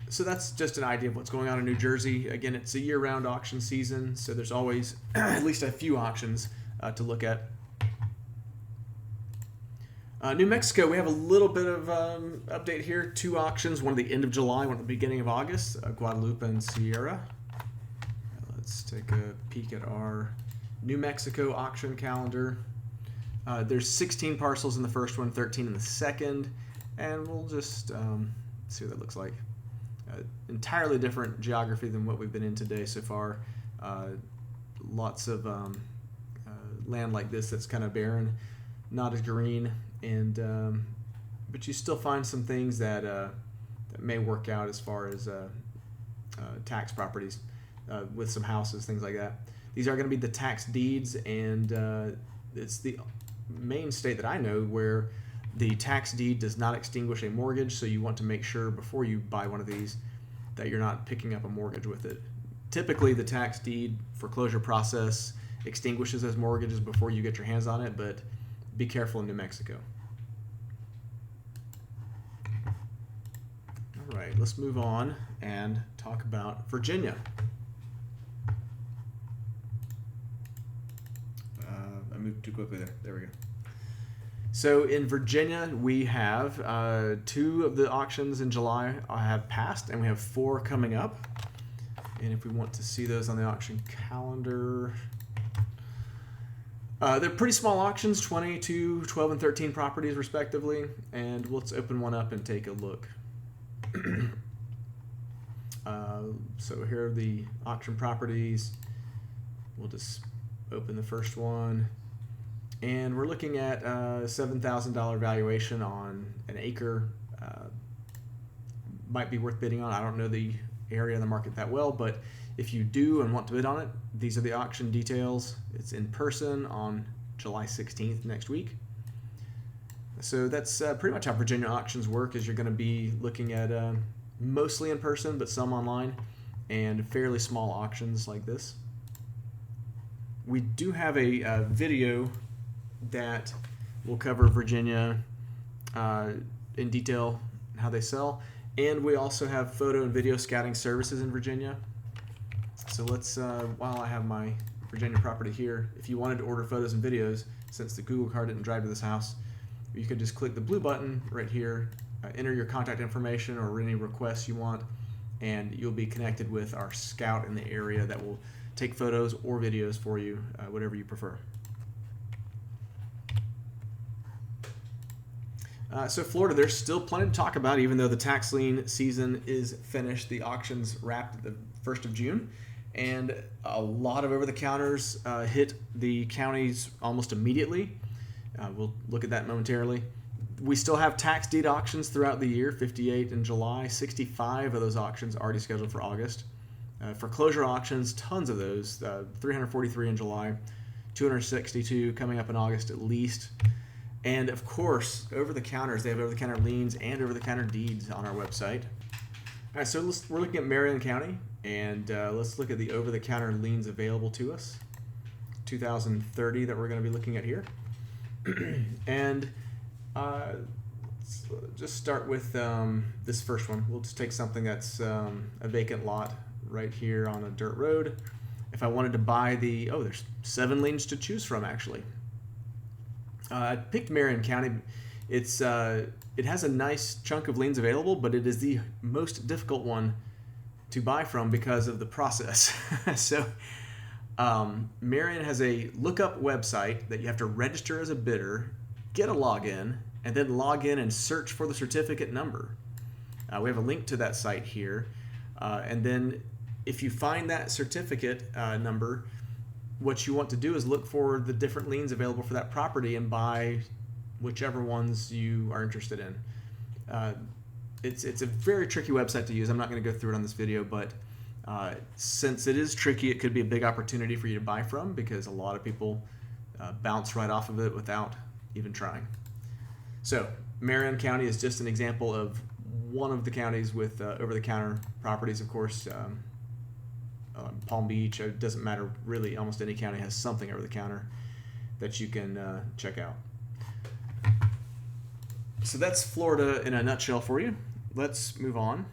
S1: So that's just an idea of what's going on in New Jersey. Again, it's a year-round auction season, so there's always at least a few auctions to look at. New Mexico, we have a little bit of update here. 2 auctions, one at the end of July, one at the beginning of August, Guadalupe and Sierra. Let's take a peek at our New Mexico auction calendar. There's 16 parcels in the first one, 13 in the second, and we'll just see what that looks like. Entirely different geography than what we've been in today so far. Lots of land like this that's kind of barren, not as green, and but you still find some things that, that may work out as far as tax properties with some houses, things like that. These are going to be the tax deeds, and it's the main state that I know where the tax deed does not extinguish a mortgage, so you want to make sure before you buy one of these that you're not picking up a mortgage with it. Typically, the tax deed foreclosure process extinguishes those mortgages before you get your hands on it, but be careful in New Mexico. All right, let's move on and talk about Virginia. I moved too quickly there. There we go. So in Virginia, we have 2 of the auctions in July have passed, and we have 4 coming up. And if we want to see those on the auction calendar, they're pretty small auctions, 22, 12, and 13 properties respectively. And let's open one up and take a look. So here are the auction properties. We'll just open the first one. And we're looking at a $7,000 valuation on an acre. Might be worth bidding on. I don't know the area of the market that well, but if you do and want to bid on it, these are the auction details. It's in person on July 16th next week. So that's pretty much how Virginia auctions work, is you're going to be looking at mostly in person, but some online, and fairly small auctions like this. We do have a video that will cover Virginia in detail, how they sell, and we also have photo and video scouting services in Virginia. So let's, while I have my Virginia property here, if you wanted to order photos and videos, since the Google car didn't drive to this house, you could just click the blue button right here, enter your contact information or any requests you want, and you'll be connected with our scout in the area that will take photos or videos for you, whatever you prefer. So Florida, there's still plenty to talk about, even though the tax lien season is finished. The auctions wrapped at the 1st of June, and a lot of over-the-counters hit the counties almost immediately. We'll look at that momentarily. We still have tax deed auctions throughout the year, 58 in July, 65 of those auctions already scheduled for August. Foreclosure auctions, tons of those, 343 in July, 262 coming up in August at least. And of course, over-the-counters, they have over-the-counter liens and over-the-counter deeds on our website. All right, so we're looking at Marion County, and let's look at the over-the-counter liens available to us, 2030 that we're going to be looking at here. And let's just start with this first one. We'll just take something that's a vacant lot right here on a dirt road. If I wanted to buy there's 7 liens to choose from actually. I picked Marion County. It has a nice chunk of liens available, but it is the most difficult one to buy from because of the process. So Marion has a lookup website that you have to register as a bidder, get a login, and then log in and search for the certificate number. We have a link to that site here. And then if you find that certificate number, what you want to do is look for the different liens available for that property and buy whichever ones you are interested in. It's a very tricky website to use. I'm not going to go through it on this video, but since it is tricky, it could be a big opportunity for you to buy from because a lot of people bounce right off of it without even trying. So Marion County is just an example of one of the counties with over-the-counter properties, of course. Palm Beach, it doesn't matter really, almost any county has something over the counter that you can check out. So that's Florida in a nutshell for you. Let's move on.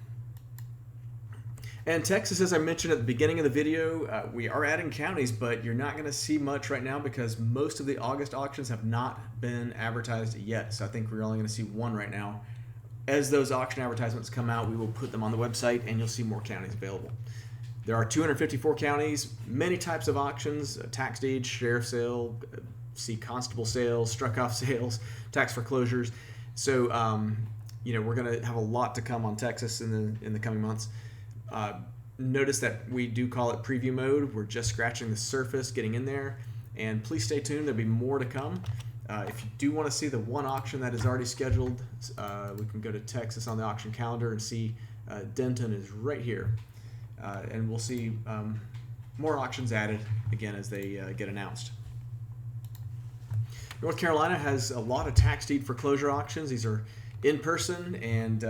S1: And Texas, as I mentioned at the beginning of the video, we are adding counties, but you're not going to see much right now because most of the August auctions have not been advertised yet. So I think we're only going to see one right now. As those auction advertisements come out, we will put them on the website and you'll see more counties available. There are 254 counties, many types of auctions, tax deed, sheriff sale, see constable sales, struck off sales, tax foreclosures. So, we're going to have a lot to come on Texas in the coming months. Notice that we do call it preview mode. We're just scratching the surface, getting in there. And please stay tuned. There'll be more to come. If you do want to see the one auction that is already scheduled, we can go to Texas on the auction calendar and see Denton is right here. And we'll see more auctions added again as they get announced. North Carolina has a lot of tax deed foreclosure auctions. These are in person, and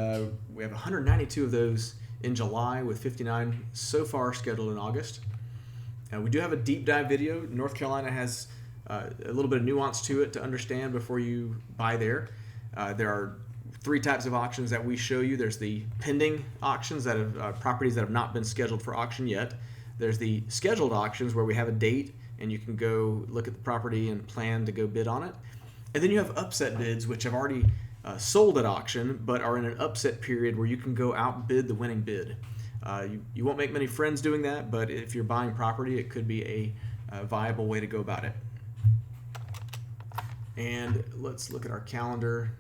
S1: we have 192 of those in July with 59 so far scheduled in August. We do have a deep dive video. North Carolina has a little bit of nuance to it to understand before you buy there. There are 3 types of auctions that we show you. There's the pending auctions that have properties that have not been scheduled for auction yet. There's the scheduled auctions where we have a date and you can go look at the property and plan to go bid on it. And then you have upset bids, which have already sold at auction but are in an upset period where you can go outbid the winning bid. You won't make many friends doing that, but if you're buying property, it could be a viable way to go about it. And let's look at our calendar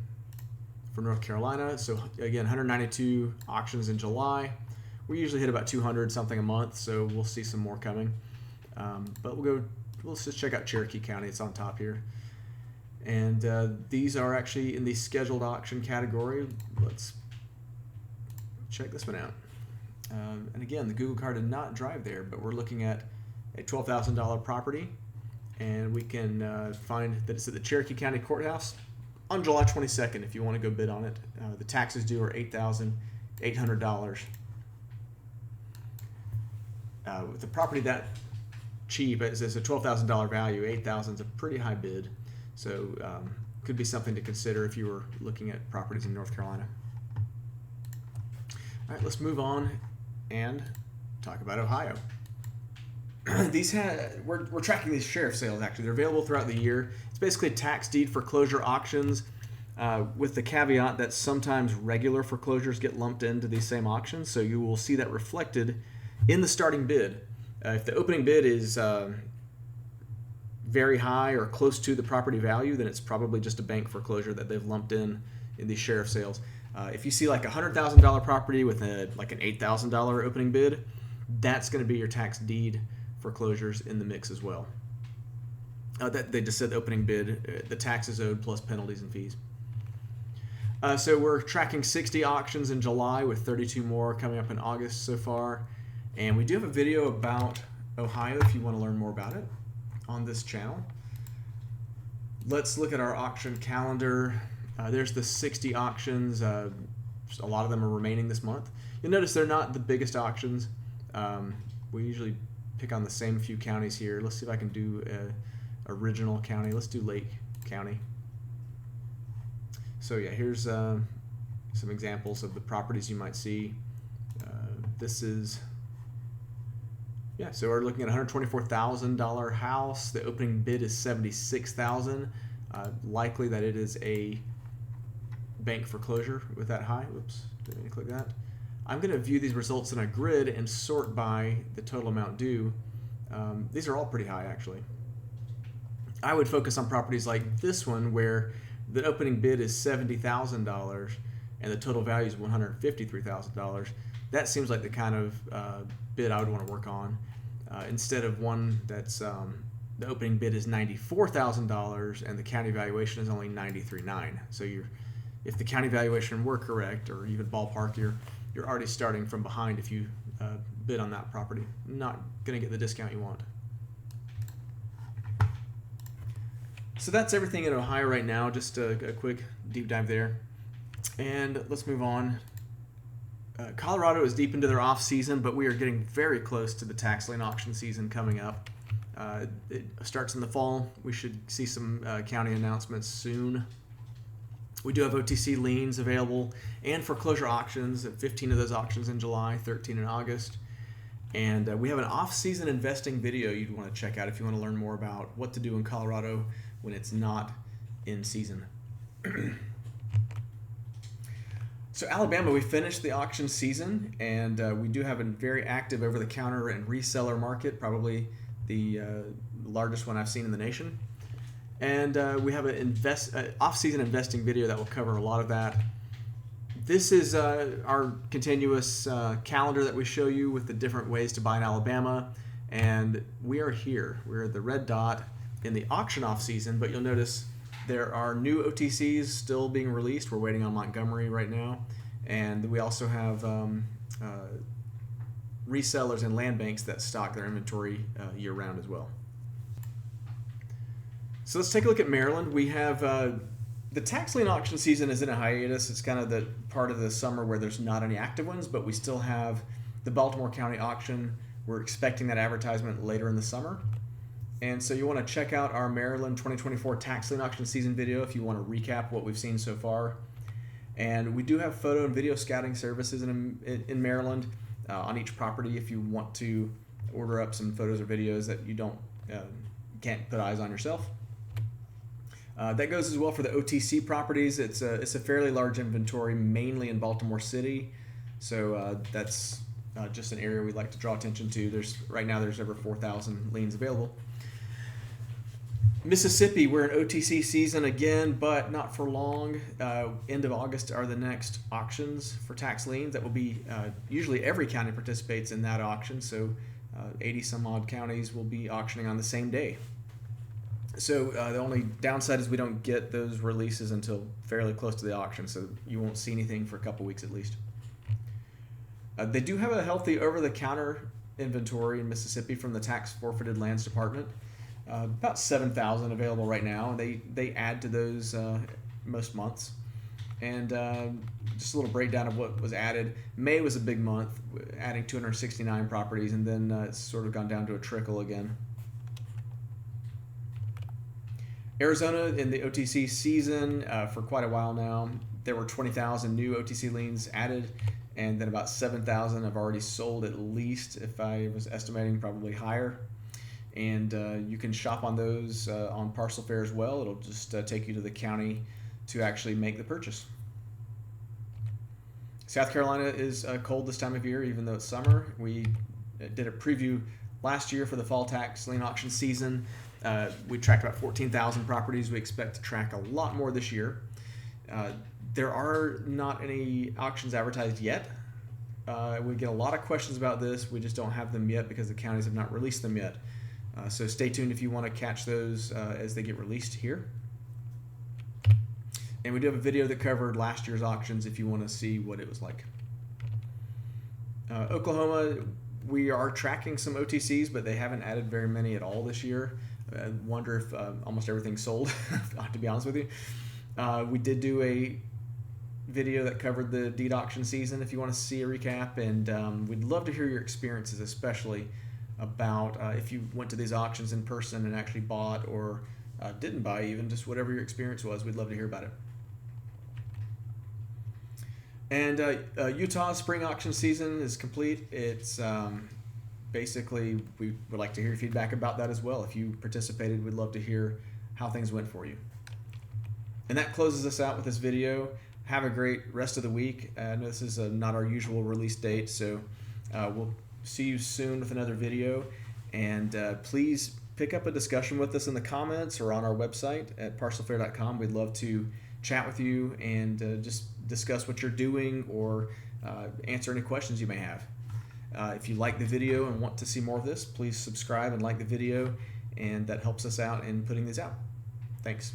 S1: for North Carolina. So again, 192 auctions in July. We usually hit about 200 something a month, so we'll see some more coming. But let's just check out Cherokee County. It's on top here. And these are actually in the scheduled auction category. Let's check this one out. And again, the Google car did not drive there, but we're looking at a $12,000 property, and we can find that it's at the Cherokee County Courthouse on July 22nd if you want to go bid on it. The taxes due are $8,800. With the property that cheap, it's a $12,000 value, $8,000 is a pretty high bid. So could be something to consider if you were looking at properties in North Carolina. All right, let's move on and talk about Ohio. We're tracking these sheriff sales. Actually, they're available throughout the year. It's basically tax deed foreclosure auctions, with the caveat that sometimes regular foreclosures get lumped into these same auctions. So you will see that reflected in the starting bid. If the opening bid is very high or close to the property value, then it's probably just a bank foreclosure that they've lumped in these sheriff sales. If you see like a $100,000 property with like an $8,000 opening bid, that's going to be your tax deed foreclosures in the mix as well. That they just said the opening bid, the taxes owed plus penalties and fees. So we're tracking 60 auctions in July with 32 more coming up in August so far. And we do have a video about Ohio if you want to learn more about it on this channel. Let's look at our auction calendar. There's the 60 auctions. A lot of them are remaining this month. You'll notice they're not the biggest auctions. We usually pick on the same few counties here. Let's see if I can do a original county. Let's do Lake County. So yeah, here's some examples of the properties you might see. This is, yeah, so we're looking at a $124,000 house. The opening bid is $76,000. Likely that it is a bank foreclosure with that high. Whoops, didn't mean to click that. I'm going to view these results in a grid and sort by the total amount due. These are all pretty high, actually. I would focus on properties like this one where the opening bid is $70,000 and the total value is $153,000. That seems like the kind of bid I would want to work on, instead of one that's the opening bid is $94,000 and the county valuation is only $93,900. So if the county valuation were correct, or even ballpark, you're already starting from behind if you bid on that property. Not going to get the discount you want. So that's everything in Ohio right now. Just a quick deep dive there. And let's move on. Colorado is deep into their off season, but we are getting very close to the tax lien auction season coming up. It starts in the fall. We should see some county announcements soon. We do have OTC liens available and foreclosure auctions, 15 of those auctions in July, 13 in August. And we have an off-season investing video you'd want to check out if you want to learn more about what to do in Colorado when it's not in season. So Alabama, we finished the auction season, and we do have a very active over-the-counter and reseller market, probably the largest one I've seen in the nation. And we have an off-season investing video that will cover a lot of that. This is our continuous calendar that we show you with the different ways to buy in Alabama. And we are here. We're the red dot in the auction off-season, but you'll notice there are new OTCs still being released. We're waiting on Montgomery right now. And we also have resellers and land banks that stock their inventory year-round as well. So let's take a look at Maryland. We have The tax lien auction season is in a hiatus. It's kind of the part of the summer where there's not any active ones, but we still have the Baltimore County auction. We're expecting that advertisement later in the summer. And so you want to check out our Maryland 2024 tax lien auction season video if you want to recap what we've seen so far. And we do have photo and video scouting services in Maryland on each property if you want to order up some photos or videos that you can't put eyes on yourself. That goes as well for the OTC properties. It's a fairly large inventory, mainly in Baltimore City. So that's just an area we'd like to draw attention to. Right now there's over 4,000 liens available. Mississippi, we're in OTC season again, but not for long. End of August are the next auctions for tax liens. That will be usually every county participates in that auction. So 80 some odd counties will be auctioning on the same day. So the only downside is we don't get those releases until fairly close to the auction, so you won't see anything for a couple weeks at least. They do have a healthy over-the-counter inventory in Mississippi from the Tax Forfeited Lands Department. About 7,000 available right now, and they add to those most months. And just a little breakdown of what was added. May was a big month, adding 269 properties, and then it's sort of gone down to a trickle again. Arizona in the OTC season for quite a while now, there were 20,000 new OTC liens added, and then about 7,000 have already sold at least, if I was estimating, probably higher. And you can shop on those on Parcel Fair as well. It'll just take you to the county to actually make the purchase. South Carolina is cold this time of year, even though it's summer. We did a preview last year for the fall tax lien auction season. We tracked about 14,000 properties. We expect to track a lot more this year. There are not any auctions advertised yet. We get a lot of questions about this. We just don't have them yet because the counties have not released them yet. So stay tuned if you want to catch those as they get released here. And we do have a video that covered last year's auctions if you want to see what it was like. Oklahoma, we are tracking some OTCs, but they haven't added very many at all this year. I wonder if almost everything's sold, to be honest with you. We did do a video that covered the deed auction season if you want to see a recap, and we'd love to hear your experiences, especially about if you went to these auctions in person and actually bought or didn't buy, even just whatever your experience was. We'd love to hear about it. And Utah spring auction season is complete. It's basically, we would like to hear your feedback about that as well. If you participated, we'd love to hear how things went for you. And that closes us out with this video. Have a great rest of the week. I know this is not our usual release date, so we'll see you soon with another video. And please pick up a discussion with us in the comments or on our website at parcelfair.com. We'd love to chat with you and just discuss what you're doing or answer any questions you may have. If you like the video and want to see more of this, please subscribe and like the video, and that helps us out in putting these out. Thanks.